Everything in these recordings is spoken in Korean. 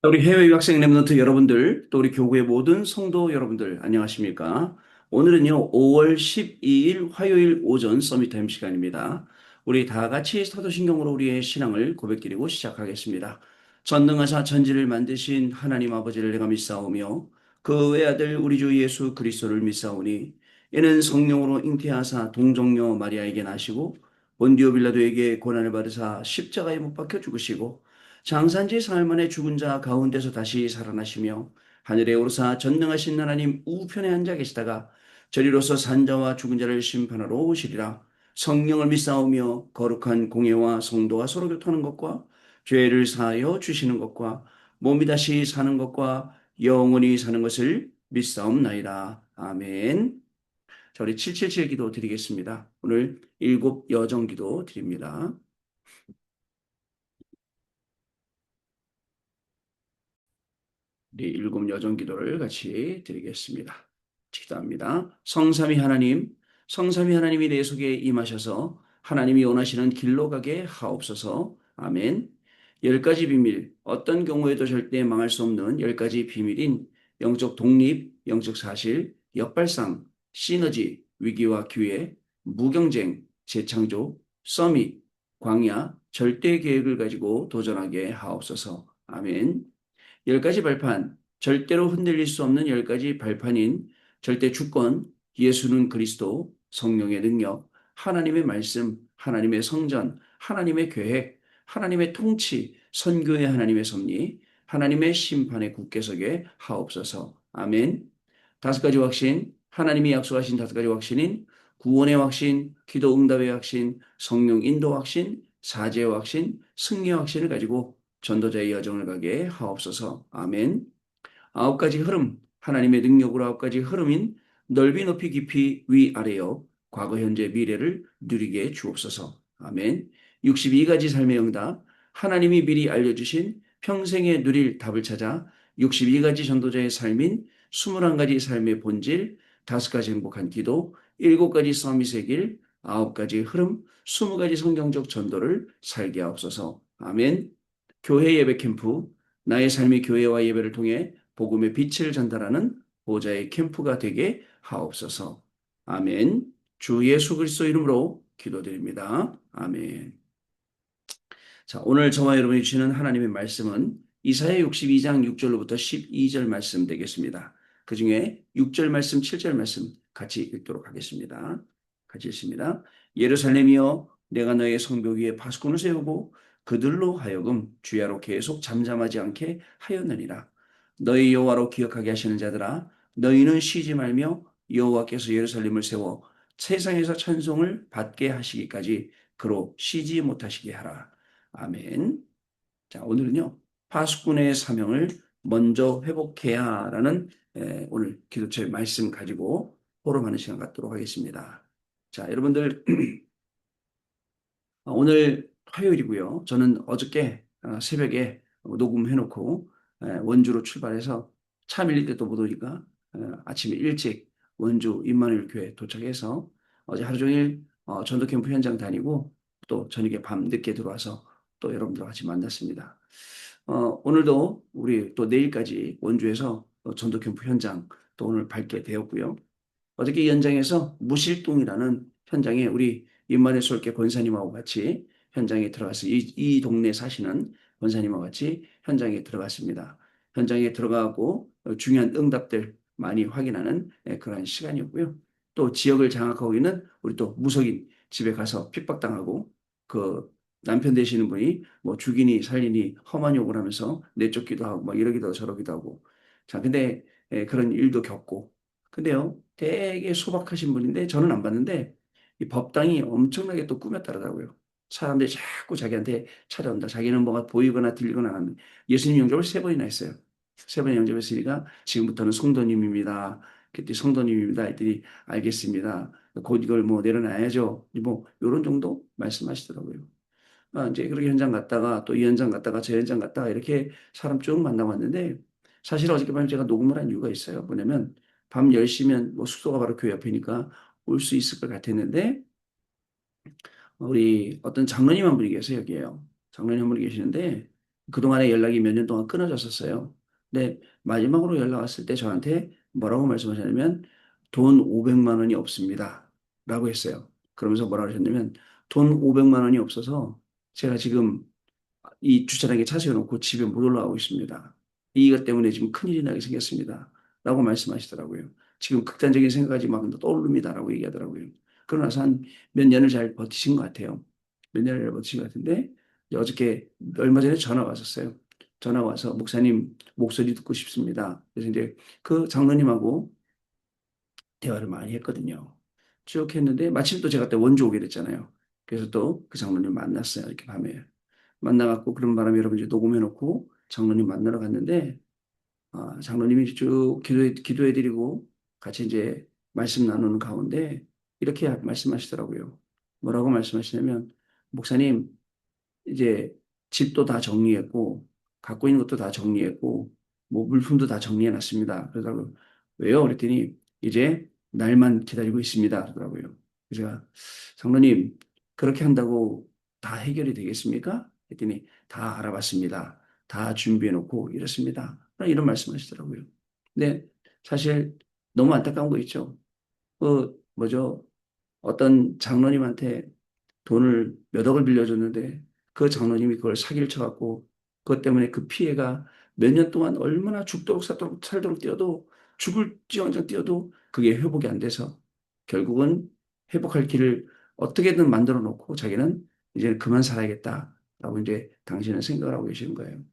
우리 해외 유학생 랩런트 여러분들, 또 우리 교구의 모든 성도 여러분들, 안녕하십니까? 오늘은요, 5월 12일 화요일 오전 서밋타임 시간입니다. 우리 다 같이 사도신경으로 우리의 신앙을 고백드리고 시작하겠습니다. 전능하사 천지를 만드신 하나님 아버지를 내가 믿사오며, 그 외아들 우리 주 예수 그리스도를 믿사오니, 이는 성령으로 잉태하사 동정녀 마리아에게 나시고, 본디오 빌라도에게 고난을 받으사 십자가에 못 박혀 죽으시고, 장산지 사흘 만에 죽은 자 가운데서 다시 살아나시며 하늘에 오르사 전능하신 하나님 우편에 앉아 계시다가 저리로서 산자와 죽은 자를 심판하러 오시리라. 성령을 믿사오며 거룩한 공예와 성도가 서로 교통하는 것과 죄를 사하여 주시는 것과 몸이 다시 사는 것과 영원히 사는 것을 믿사옵나이다. 아멘. 자, 우리 777 기도 드리겠습니다. 오늘 일곱 여정 기도 드립니다. 우리 일곱 여정 기도를 같이 드리겠습니다. 기도합니다. 성삼위 하나님, 성삼위 하나님이 내 속에 임하셔서 하나님이 원하시는 길로 가게 하옵소서. 아멘. 열 가지 비밀, 어떤 경우에도 절대 망할 수 없는 열 가지 비밀인 영적 독립, 영적 사실, 역발상, 시너지, 위기와 기회, 무경쟁, 재창조, 서밋, 광야, 절대 계획을 가지고 도전하게 하옵소서. 아멘. 열 가지 발판, 절대로 흔들릴 수 없는 열 가지 발판인 절대 주권, 예수는 그리스도, 성령의 능력, 하나님의 말씀, 하나님의 성전, 하나님의 계획, 하나님의 통치, 선교의 하나님의 섭리, 하나님의 심판에 굳게 서게 하옵소서. 아멘. 다섯 가지 확신, 하나님이 약속하신 다섯 가지 확신인 구원의 확신, 기도 응답의 확신, 성령 인도 확신, 사죄의 확신, 승리의 확신을 가지고 전도자의 여정을 가게 하옵소서. 아멘. 아홉 가지 흐름, 하나님의 능력으로 아홉 가지 흐름인 넓이, 높이, 깊이, 위, 아래요. 과거, 현재, 미래를 누리게 주옵소서. 아멘. 62가지 삶의 응답, 하나님이 미리 알려주신 평생에 누릴 답을 찾아 62가지 전도자의 삶인 21가지 삶의 본질, 다섯 가지 행복한 기도, 일곱 가지 서밋의 길, 아홉 가지 흐름, 20가지 성경적 전도를 살게 하옵소서. 아멘. 교회 예배 캠프, 나의 삶의 교회와 예배를 통해 복음의 빛을 전달하는 보좌의 캠프가 되게 하옵소서. 아멘. 주 예수 그리스도 이름으로 기도드립니다. 아멘. 자, 오늘 저와 여러분이 주시는 하나님의 말씀은 이사야 62장 6절로부터 12절 말씀 되겠습니다. 그 중에 6절 말씀, 7절 말씀 같이 읽도록 하겠습니다. 같이 읽습니다. 예루살렘이여, 내가 너의 성벽 위에 파수꾼을 세우고 그들로 하여금 주야로 계속 잠잠하지 않게 하였느니라. 너희 여호와로 기억하게 하시는 자들아, 너희는 쉬지 말며 여호와께서 예루살렘을 세워 세상에서 찬송을 받게 하시기까지 그로 쉬지 못하시게 하라. 아멘. 자, 오늘은요, 파수꾼의 사명을 먼저 회복해야라는 오늘 기도처의 말씀 가지고 포럼하는 시간 갖도록 하겠습니다. 자, 여러분들, 오늘 화요일이고요. 저는 어저께 새벽에 녹음해놓고 원주로 출발해서 차 밀릴 때도 못 오니까 아침에 일찍 원주 임마누엘 교회 도착해서 어제 하루 종일 전도 캠프 현장 다니고 또 저녁에 밤 늦게 들어와서 또 여러분들과 같이 만났습니다. 오늘도 우리 또 내일까지 원주에서 전도 캠프 현장 또 오늘 밟게 되었고요. 어저께 이 현장에서 무실동이라는 현장에 우리 임마누엘 솔교 권사님하고 같이 현장에 들어가서 이 동네 사시는 권사님하고 같이 현장에 들어갔습니다. 현장에 들어가고 중요한 응답들 많이 확인하는 그런 시간이었고요. 또 지역을 장악하고 있는 우리 또 무속인 집에 가서 핍박당하고 그 남편 되시는 분이 뭐 죽이니 살리니 험한 욕을 하면서 내쫓기도 하고 막 이러기도 하고 저러기도 하고 자 근데 그런 일도 겪고 근데요, 되게 소박하신 분인데 저는 안 봤는데 이 법당이 엄청나게 또 꾸몄다더라고요. 사람들이 자꾸 자기한테 찾아온다. 자기는 뭐가 보이거나 들리거나 하는 예수님 영접을 세 번이나 했어요. 세 번이나 영접했으니까 지금부터는 성도님입니다. 그때 성도님입니다. 했더니 알겠습니다. 곧 이걸 뭐 내려놔야죠. 뭐 이런 정도 말씀하시더라고요. 이제 그렇게 현장 갔다가 또 이 현장 갔다가 저 현장 갔다가 이렇게 사람 쭉 만나고 왔는데 사실 어저께 밤에 제가 녹음을 한 이유가 있어요. 뭐냐면 밤 10시면 뭐 숙소가 바로 교회 옆이니까 올 수 있을 것 같았는데 우리 어떤 장로님 한 분이 계세요, 여기에요. 장로님 한 분이 계시는데 그동안에 연락이 몇 년 동안 끊어졌었어요. 근데 마지막으로 연락 왔을 때 저한테 뭐라고 말씀하셨냐면 돈 500만 원이 없습니다. 라고 했어요. 그러면서 뭐라고 하셨냐면 돈 500만 원이 없어서 제가 지금 이 주차장에 차 세워놓고 집에 못 올라가고 있습니다. 이것 때문에 지금 큰일이 나게 생겼습니다. 라고 말씀하시더라고요. 지금 극단적인 생각이 막 떠오릅니다. 라고 얘기하더라고요. 그러고 나서 한 몇 년을 잘 버티신 것 같아요. 몇 년을 잘 버티신 것 같은데 어저께 얼마 전에 전화가 왔었어요. 전화가 와서 목사님 목소리 듣고 싶습니다. 그래서 이제 그 장로님하고 대화를 많이 했거든요. 쭉 했는데 마침 또 제가 또 원주 오게 됐잖아요. 그래서 또 그 장로님 만났어요. 이렇게 밤에. 만나갖고 그런 바람에 여러분 이제 녹음해놓고 장로님 만나러 갔는데 장로님이 쭉 기도해드리고 같이 이제 말씀 나누는 가운데 이렇게 말씀하시더라고요. 뭐라고 말씀하시냐면 목사님 이제 집도 다 정리했고 갖고 있는 것도 다 정리했고 뭐 물품도 다 정리해놨습니다. 그러더라고요. 왜요? 그랬더니 이제 날만 기다리고 있습니다. 그러더라고요. 그래서 제가 장로님 그렇게 한다고 다 해결이 되겠습니까? 했더니 다 알아봤습니다. 다 준비해놓고 이렇습니다. 이런 말씀하시더라고요. 근데 사실 너무 안타까운 거 있죠. 뭐죠? 어떤 장로님한테 돈을 몇 억을 빌려줬는데 그 장로님이 그걸 사기를 쳐갖고 그것 때문에 그 피해가 몇 년 동안 얼마나 죽도록 살도록 뛰어도 죽을지언정 뛰어도 그게 회복이 안 돼서 결국은 회복할 길을 어떻게든 만들어 놓고 자기는 이제 그만 살아야겠다라고 이제 당신은 생각을 하고 계시는 거예요.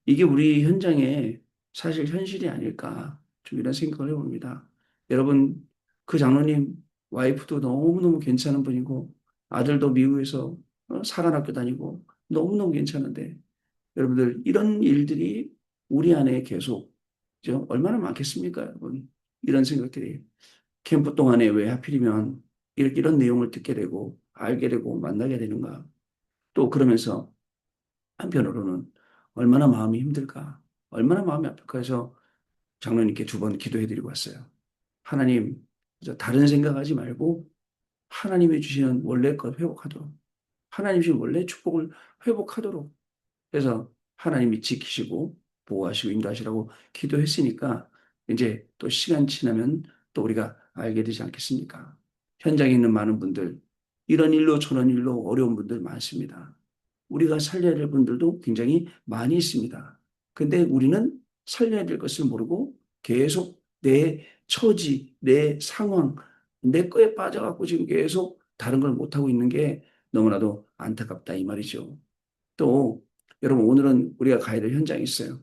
이게 우리 현장에 사실 현실이 아닐까 좀 이런 생각을 해봅니다. 여러분 그 장로님 와이프도 너무너무 괜찮은 분이고 아들도 미국에서 사관학교 다니고 너무너무 괜찮은데 여러분들 이런 일들이 우리 안에 계속 얼마나 많겠습니까, 여러분? 이런 생각들이 캠프 동안에 왜 하필이면 이런 내용을 듣게 되고 알게 되고 만나게 되는가? 또 그러면서 한편으로는 얼마나 마음이 힘들까? 얼마나 마음이 아플까 해서 장로님께 두 번 기도해드리고 왔어요. 하나님, 다른 생각하지 말고 하나님이 주시는 원래 것 회복하도록, 하나님 주신 원래 축복을 회복하도록 해서 하나님이 지키시고 보호하시고 인도하시라고 기도했으니까 이제 또 시간 지나면 또 우리가 알게 되지 않겠습니까? 현장에 있는 많은 분들, 이런 일로 저런 일로 어려운 분들 많습니다. 우리가 살려야 될 분들도 굉장히 많이 있습니다. 근데 우리는 살려야 될 것을 모르고 계속 내 처지, 내 상황, 내 거에 빠져갖고 지금 계속 다른 걸 못하고 있는 게 너무나도 안타깝다 이 말이죠. 또 여러분 오늘은 우리가 가야 될 현장이 있어요.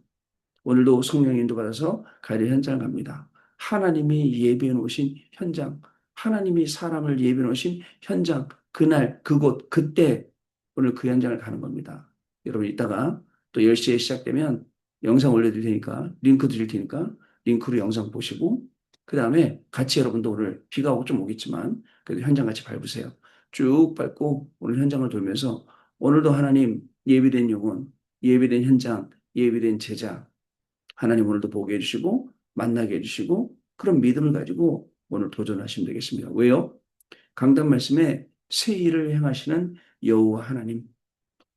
오늘도 성령 인도 받아서 가야 될 현장을 갑니다. 하나님이 예비해 놓으신 현장, 하나님이 사람을 예비해 놓으신 현장, 그날, 그곳, 그때 오늘 그 현장을 가는 겁니다. 여러분 이따가 또 10시에 시작되면 영상 올려드릴 테니까 링크 드릴 테니까 링크로 영상 보시고 그 다음에 같이 여러분도 오늘 비가 오고 좀 오겠지만 그래도 현장 같이 밟으세요. 쭉 밟고 오늘 현장을 돌면서 오늘도 하나님 예비된 영혼, 예비된 현장, 예비된 제자 하나님 오늘도 보게 해주시고 만나게 해주시고 그런 믿음을 가지고 오늘 도전하시면 되겠습니다. 왜요? 강단 말씀에 새 일을 행하시는 여호와 하나님,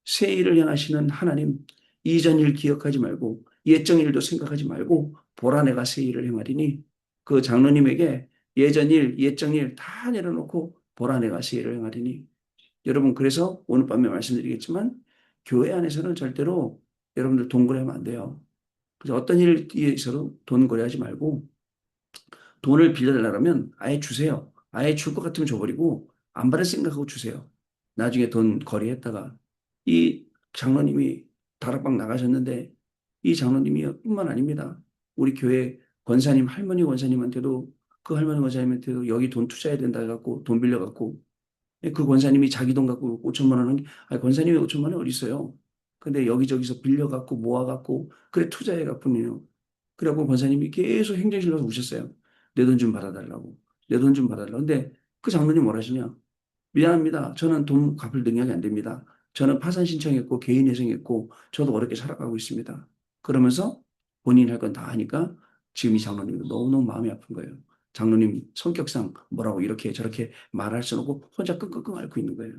새 일을 행하시는 하나님, 이전 일 기억하지 말고 옛정 일도 생각하지 말고 보라 내가 새 일을 행하리니 그 장로님에게 예전 일, 옛정 일 다 내려놓고 보라 내가 새 일을 행하리니 여러분 그래서 오늘 밤에 말씀드리겠지만 교회 안에서는 절대로 여러분들 동거래하면 안 돼요. 그래서 어떤 일에 있어도 돈 거래하지 말고 돈을 빌려달라면 아예 주세요. 아예 줄 것 같으면 줘버리고 안 받을 생각하고 주세요. 나중에 돈 거래했다가 이 장로님이 다락방 나가셨는데 이 장로님이 뿐만 아닙니다. 우리 교회 권사님, 할머니 권사님한테도 그 할머니 권사님한테도 여기 돈 투자해야 된다 해갖고 돈 빌려갖고 그 권사님이 자기 돈 갖고 5천만 원, 아니, 권사님이 5천만 원 어디 있어요? 근데 여기저기서 빌려갖고 모아갖고, 그래, 투자해갖고요. 그래갖고 권사님이 계속 행정실로 가서 우셨어요. 내 돈 좀 받아달라고. 내 돈 좀 받아달라고. 근데 그 장로님 뭐라 하시냐? 미안합니다. 저는 돈 갚을 능력이 안 됩니다. 저는 파산 신청했고, 개인 회생했고, 저도 어렵게 살아가고 있습니다. 그러면서 본인이 할 건 다 하니까 지금 이 장로님도 너무너무 마음이 아픈 거예요. 장로님 성격상 뭐라고 이렇게 저렇게 말할 수는 없고 혼자 끙끙끙 앓고 있는 거예요.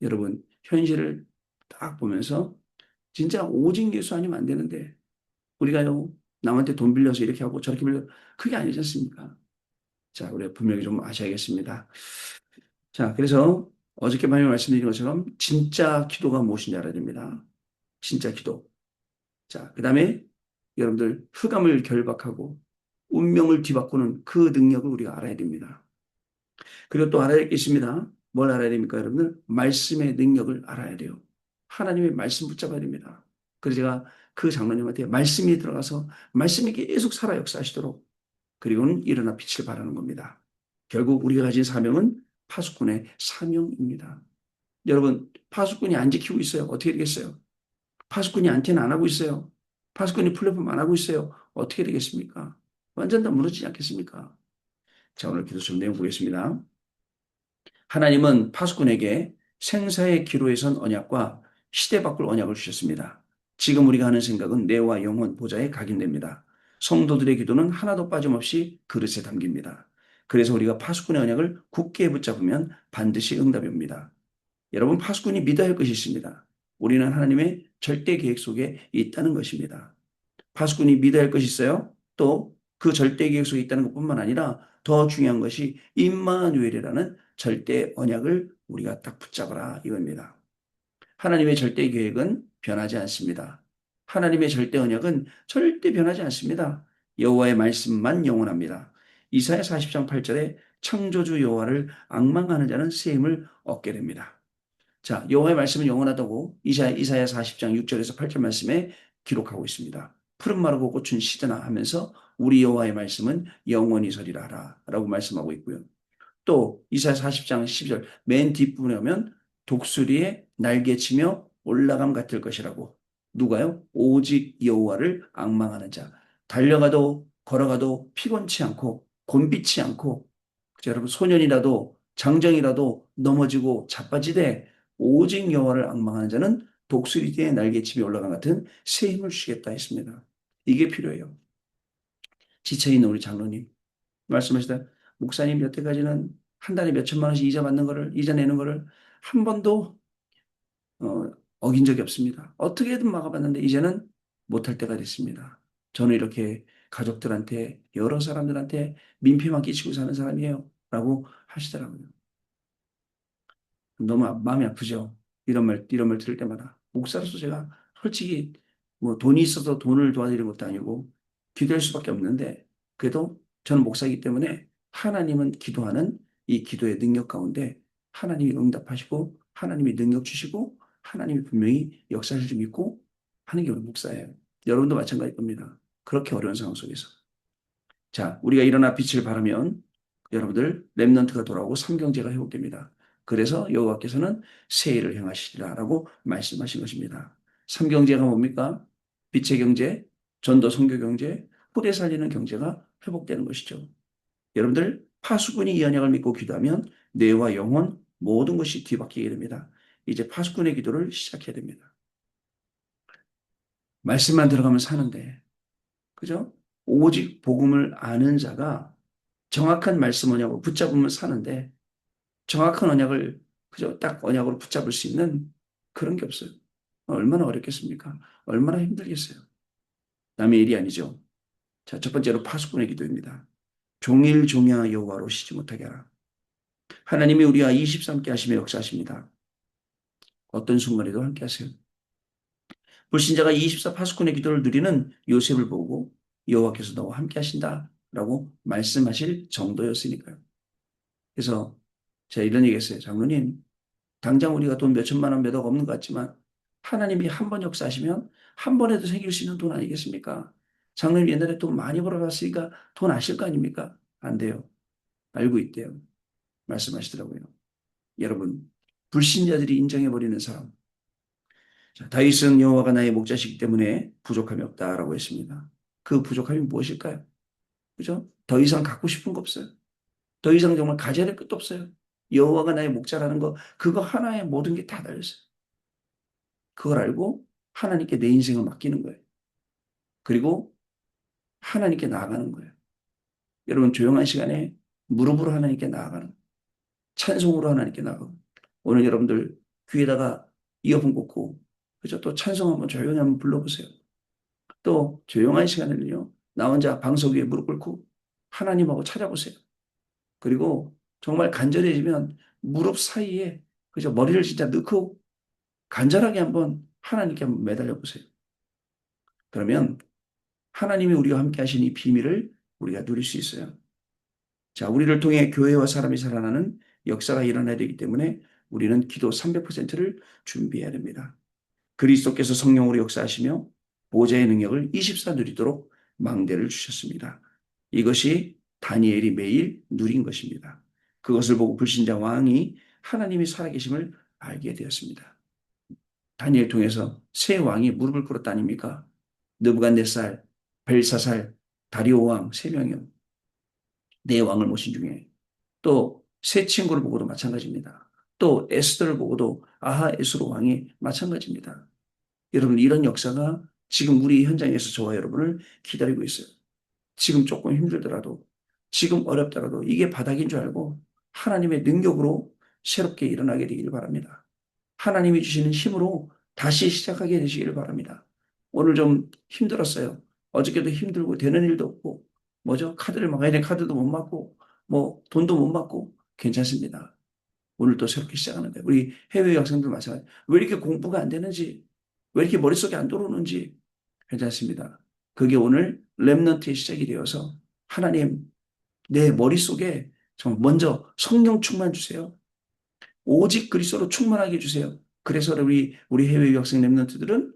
여러분, 현실을 딱 보면서 진짜 오직 예수 아니면 안 되는데 우리가요 남한테 돈 빌려서 이렇게 하고 저렇게 빌려 그게 아니지 않습니까? 자, 우리가 분명히 좀 아셔야겠습니다. 자, 그래서 어저께 많이 말씀드린 것처럼 진짜 기도가 무엇인지 알아야 됩니다. 진짜 기도. 자, 그 다음에 여러분들 흑암을 결박하고 운명을 뒤바꾸는 그 능력을 우리가 알아야 됩니다. 그리고 또 알아야 할 게 있습니다. 뭘 알아야 됩니까, 여러분들? 말씀의 능력을 알아야 돼요. 하나님의 말씀 붙잡아야 됩니다. 그래서 제가 그 장로님한테 말씀이 들어가서 말씀이 계속 살아 역사하시도록 그리고는 일어나 빛을 발하는 겁니다. 결국 우리가 가진 사명은 파수꾼의 사명입니다. 여러분, 파수꾼이 안 지키고 있어요. 어떻게 되겠어요? 파수꾼이 안테나 안 하고 있어요. 파수꾼이 플랫폼 안 하고 있어요. 어떻게 되겠습니까? 완전 다 무너지지 않겠습니까? 자, 오늘 기도 좀 내용보겠습니다. 하나님은 파수꾼에게 생사의 기로에 선 언약과 시대 바꿀 언약을 주셨습니다. 지금 우리가 하는 생각은 뇌와 영혼 보좌에 각인됩니다. 성도들의 기도는 하나도 빠짐없이 그릇에 담깁니다. 그래서 우리가 파수꾼의 언약을 굳게 붙잡으면 반드시 응답이 옵니다. 여러분, 파수꾼이 믿어야 할 것이 있습니다. 우리는 하나님의 절대 계획 속에 있다는 것입니다. 파수꾼이 믿어야 할 것이 있어요. 또 그 절대 계획 속에 있다는 것뿐만 아니라 더 중요한 것이 임마누엘이라는 절대 언약을 우리가 딱 붙잡아라 이겁니다. 하나님의 절대 계획은 변하지 않습니다. 하나님의 절대 언약은 절대 변하지 않습니다. 여호와의 말씀만 영원합니다. 이사야 40장 8절에 창조주 여호와를 앙망하는 자는 새 힘을 얻게 됩니다. 자, 여호와의 말씀은 영원하다고 이사야 40장 6절에서 8절 말씀에 기록하고 있습니다. 푸른 마르고 꽃은 시드나 하면서 우리 여호와의 말씀은 영원히 서리라 라고 말씀하고 있고요. 또 이사야 40장 12절 맨 뒷부분에 오면 독수리의 날개치며 올라감 같을 것이라고. 누가요? 오직 여호와를 앙망하는 자. 달려가도 걸어가도 피곤치 않고 곤비치 않고 여러분 소년이라도 장정이라도 넘어지고 자빠지되 오직 여호와를 앙망하는 자는 독수리 뒤에 날개치며 올라간 같은 새 힘을 주시겠다 했습니다. 이게 필요해요. 지쳐있는 우리 장로님 말씀하시다 목사님 여태까지는 한 달에 몇 천만 원씩 이자 받는 거를 이자 내는 거를 한 번도 어긴 적이 없습니다. 어떻게든 막아봤는데 이제는 못할 때가 됐습니다. 저는 이렇게 가족들한테 여러 사람들한테 민폐만 끼치고 사는 사람이에요. 라고 하시더라고요. 너무 마음이 아프죠. 이런 말 들을 때마다. 목사로서 제가 솔직히 뭐 돈이 있어서 돈을 도와드리는 것도 아니고 기도할 수밖에 없는데 그래도 저는 목사이기 때문에 하나님은 기도하는 이 기도의 능력 가운데 하나님이 응답하시고 하나님이 능력 주시고 하나님이 분명히 역사를 좀 믿고 하는 게 우리 목사예요. 여러분도 마찬가지일 겁니다. 그렇게 어려운 상황 속에서. 자, 우리가 일어나 빛을 발하면 여러분들 렘넌트가 돌아오고 삼경제가 회복됩니다. 그래서 여호와께서는 새 일을 행하시리라라고 말씀하신 것입니다. 삼경제가 뭡니까? 빛의 경제, 전도 선교 경제, 후대 살리는 경제가 회복되는 것이죠. 여러분들 파수꾼이 이 언약을 믿고 기도하면 뇌와 영혼 모든 것이 뒤바뀌게 됩니다. 이제 파수꾼의 기도를 시작해야 됩니다. 말씀만 들어가면 사는데, 그죠? 오직 복음을 아는 자가 정확한 말씀 언약으로 붙잡으면 사는데 정확한 언약을 그저 딱 언약으로 붙잡을 수 있는 그런 게 없어요. 얼마나 어렵겠습니까? 얼마나 힘들겠어요. 남의 일이 아니죠. 자, 첫 번째로 파수꾼의 기도입니다. 종일 종야 여호와로 쉬지 못하게 하라. 하나님이 우리와 23개 하시며 역사하십니다. 어떤 순간에도 함께 하세요. 불신자가 24 파수꾼의 기도를 누리는 요셉을 보고 여호와께서 너와 함께 하신다라고 말씀하실 정도였으니까요. 그래서 제가 이런 얘기 했어요. 장로님, 당장 우리가 돈 몇 천만 원, 몇 억 없는 것 같지만 하나님이 한 번 역사하시면 한 번에도 생길 수 있는 돈 아니겠습니까? 장로님 옛날에 돈 많이 벌어봤으니까 돈 아실 거 아닙니까? 안 돼요. 알고 있대요. 말씀하시더라고요. 여러분, 불신자들이 인정해버리는 사람. 자, 다윗은 여호와가 나의 목자시기 때문에 부족함이 없다라고 했습니다. 그 부족함이 무엇일까요? 그죠? 더 이상 갖고 싶은 거 없어요. 더 이상 정말 가져야 될 것도 없어요. 여호와가 나의 목자라는 거, 그거 하나에 모든 게 다 달렸어요. 그걸 알고 하나님께 내 인생을 맡기는 거예요. 그리고 하나님께 나아가는 거예요. 여러분 조용한 시간에 무릎으로 하나님께 나아가는 거예요. 찬송으로 하나님께 나아가고 오늘 여러분들 귀에다가 이어폰 꽂고 그죠? 또 찬송 한번 조용히 한번 불러보세요. 또 조용한 시간에는요, 나 혼자 방석 위에 무릎 꿇고 하나님하고 찾아보세요. 그리고 정말 간절해지면 무릎 사이에 그죠? 머리를 진짜 넣고 간절하게 한번 하나님께 한번 매달려 보세요. 그러면 하나님이 우리와 함께 하신 이 비밀을 우리가 누릴 수 있어요. 자, 우리를 통해 교회와 사람이 살아나는 역사가 일어나야 되기 때문에 우리는 기도 300%를 준비해야 됩니다. 그리스도께서 성령으로 역사하시며 보좌의 능력을 24 누리도록 망대를 주셨습니다. 이것이 다니엘이 매일 누린 것입니다. 그것을 보고 불신자 왕이 하나님이 살아계심을 알게 되었습니다. 다니엘 통해서 세 왕이 무릎을 꿇었다 아닙니까? 느부갓네살, 벨사살, 다리오 왕 세 명이요. 네 왕을 모신 중에 또 세 친구를 보고도 마찬가지입니다. 또 에스더를 보고도 아하 에스로 왕이 마찬가지입니다. 여러분 이런 역사가 지금 우리 현장에서 저와 여러분을 기다리고 있어요. 지금 조금 힘들더라도 지금 어렵더라도 이게 바닥인 줄 알고 하나님의 능력으로 새롭게 일어나게 되기를 바랍니다. 하나님이 주시는 힘으로 다시 시작하게 되시기를 바랍니다. 오늘 좀 힘들었어요. 어저께도 힘들고 되는 일도 없고 뭐죠? 카드를 막아야 되는 카드도 못 막고 뭐 돈도 못 막고 괜찮습니다. 오늘 또 새롭게 시작하는데 우리 해외 학생들 마찬가지. 왜 이렇게 공부가 안 되는지 왜 이렇게 머릿속에 안 들어오는지 괜찮습니다. 그게 오늘 렘넌트의 시작이 되어서 하나님 내 머릿속에 좀 먼저 성령 충만 주세요. 오직 그리스도로 충만하게 해주세요. 그래서 우리 해외 유학생 랩런트들은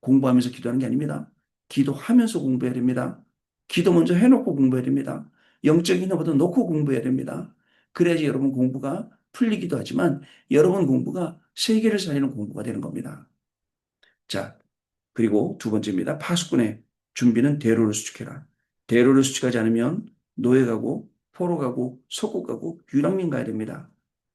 공부하면서 기도하는 게 아닙니다. 기도하면서 공부해야 됩니다. 기도 먼저 해놓고 공부해야 됩니다. 영적인 것보다 놓고 공부해야 됩니다. 그래야지 여러분 공부가 풀리기도 하지만 여러분 공부가 세계를 살리는 공부가 되는 겁니다. 자, 그리고 두 번째입니다. 파수꾼의 준비는 대로를 수축해라. 대로를 수축하지 않으면 노예 가고 포로 가고 속국 가고 유랑민 가야 됩니다.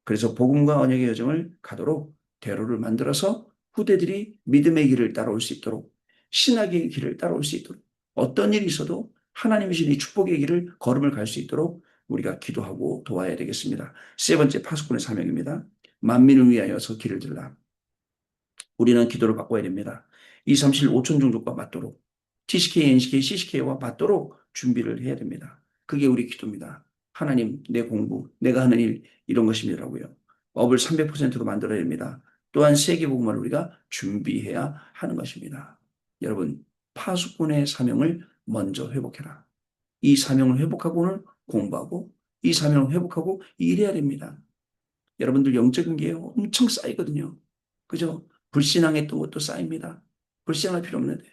그래서 복음과 언약의 여정을 가도록 대로를 만들어서 후대들이 믿음의 길을 따라올 수 있도록 신학의 길을 따라올 수 있도록 어떤 일이 있어도 하나님이 주신 이 축복의 길을 걸음을 갈 수 있도록 우리가 기도하고 도와야 되겠습니다. 세 번째 파수꾼의 사명입니다. 만민을 위하여서 길을 들라. 우리는 기도를 바꿔야 됩니다. 2, 3, 7, 5천 종족과 맞도록 TCK, NCK, CCK와 맞도록 준비를 해야 됩니다. 그게 우리 기도입니다. 하나님, 내 공부, 내가 하는 일 이런 것입니다라고요. 업을 300%로 만들어야 됩니다. 또한 세계복음을 우리가 준비해야 하는 것입니다. 여러분, 파수꾼의 사명을 먼저 회복해라. 이 사명을 회복하고는 공부하고 이 사명을 회복하고 일해야 됩니다. 여러분들 영적인 게 엄청 쌓이거든요. 그죠? 불신앙했던 것도 쌓입니다. 불신앙할 필요 없는데.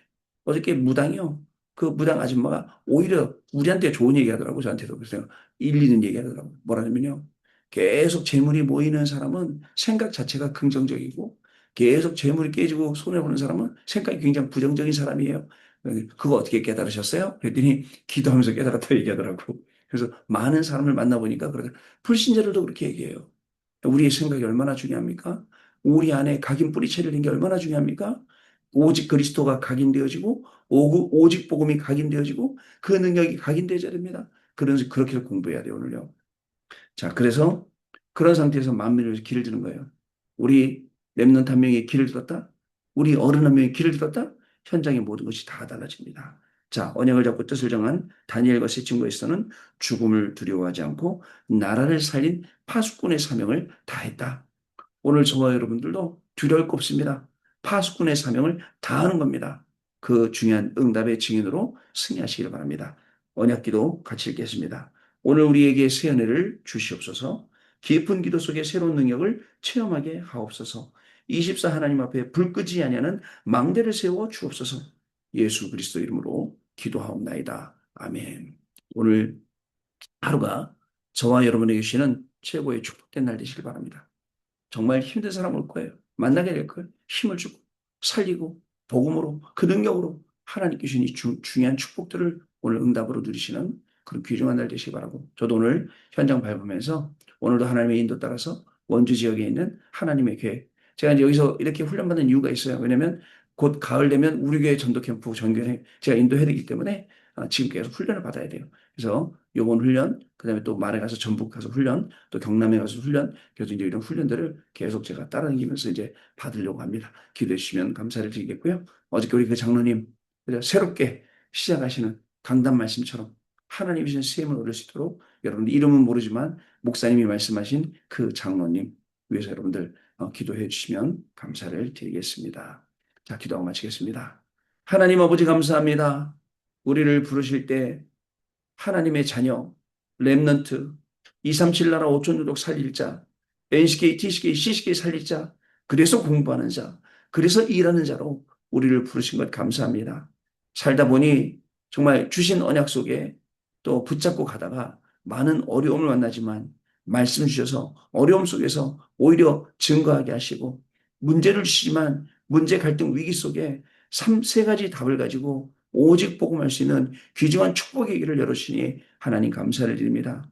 어저께 무당이요. 그 무당 아줌마가 오히려 우리한테 좋은 얘기 하더라고, 저한테도. 그래서 일리 있는 얘기 하더라고. 뭐라냐면요. 계속 재물이 모이는 사람은 생각 자체가 긍정적이고, 계속 재물이 깨지고 손해보는 사람은 생각이 굉장히 부정적인 사람이에요. 그거 어떻게 깨달으셨어요? 그랬더니 기도하면서 깨달았다 얘기하더라고. 그래서 많은 사람을 만나보니까, 불신자들도 그렇게 얘기해요. 우리의 생각이 얼마나 중요합니까? 우리 안에 각인 뿌리채를 낸 게 얼마나 중요합니까? 오직 그리스도가 각인되어지고 오직 복음이 각인되어지고 그 능력이 각인되어져야 됩니다. 그래서 그렇게 공부해야 돼요, 오늘요. 자, 그래서 그런 상태에서 만민을 길을 드는 거예요. 우리 렘넌트 한 명이 길을 들었다? 우리 어른 한 명이 길을 들었다? 현장의 모든 것이 다 달라집니다. 자, 언약을 잡고 뜻을 정한 다니엘과 세 친구에서는 죽음을 두려워하지 않고 나라를 살린 파수꾼의 사명을 다했다. 오늘 저와 여러분들도 두려울 거 없습니다. 파수꾼의 사명을 다하는 겁니다. 그 중요한 응답의 증인으로 승리하시기를 바랍니다. 언약기도 같이 읽겠습니다. 오늘 우리에게 새 은혜를 주시옵소서. 깊은 기도 속에 새로운 능력을 체험하게 하옵소서. 24 하나님 앞에 불 끄지 아니하는 망대를 세워 주옵소서. 예수 그리스도 이름으로 기도하옵나이다. 아멘. 오늘 하루가 저와 여러분에게 주시는 최고의 축복된 날 되시길 바랍니다. 정말 힘든 사람 올 거예요. 만나게 될 거예요. 힘을 주고 살리고 복음으로 그 능력으로 하나님께 주신 이 중요한 축복들을 오늘 응답으로 누리시는 그런 귀중한 날 되시기 바라고 저도 오늘 현장 밟으면서 오늘도 하나님의 인도 따라서 원주 지역에 있는 하나님의 교회 제가 이제 여기서 이렇게 훈련받는 이유가 있어요. 왜냐하면 곧 가을 되면 우리 교회 전도 캠프 전교회 제가 인도해야 되기 때문에 지금 계속 훈련을 받아야 돼요. 그래서 요번 훈련, 그다음에 또 말에 가서 전북 가서 훈련, 또 경남에 가서 훈련, 계속 이제 이런 훈련들을 계속 제가 따라다니면서 이제 받으려고 합니다. 기도해 주시면 감사를 드리겠고요. 어저께 우리 그 장로님 새롭게 시작하시는 강단 말씀처럼 하나님이 주신 쓰임을 얻을 수 있도록 여러분들 이름은 모르지만 목사님이 말씀하신 그 장로님 위해서 여러분들 기도해 주시면 감사를 드리겠습니다. 자, 기도하고 마치겠습니다. 하나님 아버지 감사합니다. 우리를 부르실 때 하나님의 자녀, 렘넌트, 237 나라 5천 조족 살릴 자, NCK, TCK, CCK 살릴 자, 그래서 공부하는 자, 그래서 일하는 자로 우리를 부르신 것 감사합니다. 살다 보니 정말 주신 언약 속에 또 붙잡고 가다가 많은 어려움을 만나지만 말씀 주셔서 어려움 속에서 오히려 증거하게 하시고 문제를 주시지만 문제 갈등 위기 속에 세 가지 답을 가지고 오직 복음할 수 있는 귀중한 축복의 길을 열어주시니 하나님 감사를 드립니다.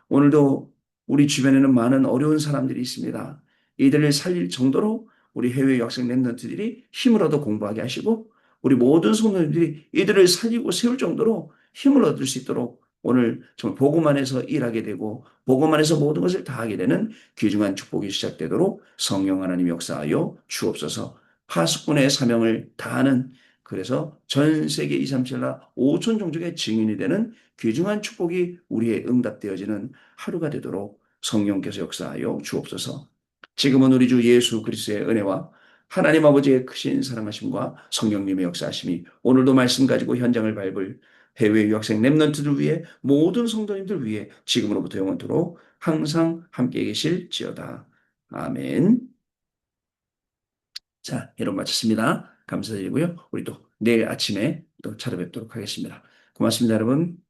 오늘도 우리 주변에는 많은 어려운 사람들이 있습니다. 이들을 살릴 정도로 우리 해외 유학생 랩런트들이 힘을 얻어 공부하게 하시고 우리 모든 성도님들이 이들을 살리고 세울 정도로 힘을 얻을 수 있도록 오늘 정말 복음 안에서 일하게 되고 복음 안에서 모든 것을 다하게 되는 귀중한 축복이 시작되도록 성령 하나님 역사하여 주옵소서. 파수꾼의 사명을 다하는 그래서 전 세계 237나 5천 종족의 증인이 되는 귀중한 축복이 우리의 응답되어지는 하루가 되도록 성령께서 역사하여 주옵소서. 지금은 우리 주 예수 그리스도의 은혜와 하나님 아버지의 크신 사랑하심과 성령님의 역사하심이 오늘도 말씀 가지고 현장을 밟을 해외 유학생 랩런트들 위해 모든 성도님들 위해 지금으로부터 영원토록 항상 함께 계실지어다. 아멘. 자, 여러분 마쳤습니다. 감사드리고요. 우리 또 내일 아침에 또 찾아뵙도록 하겠습니다. 고맙습니다, 여러분.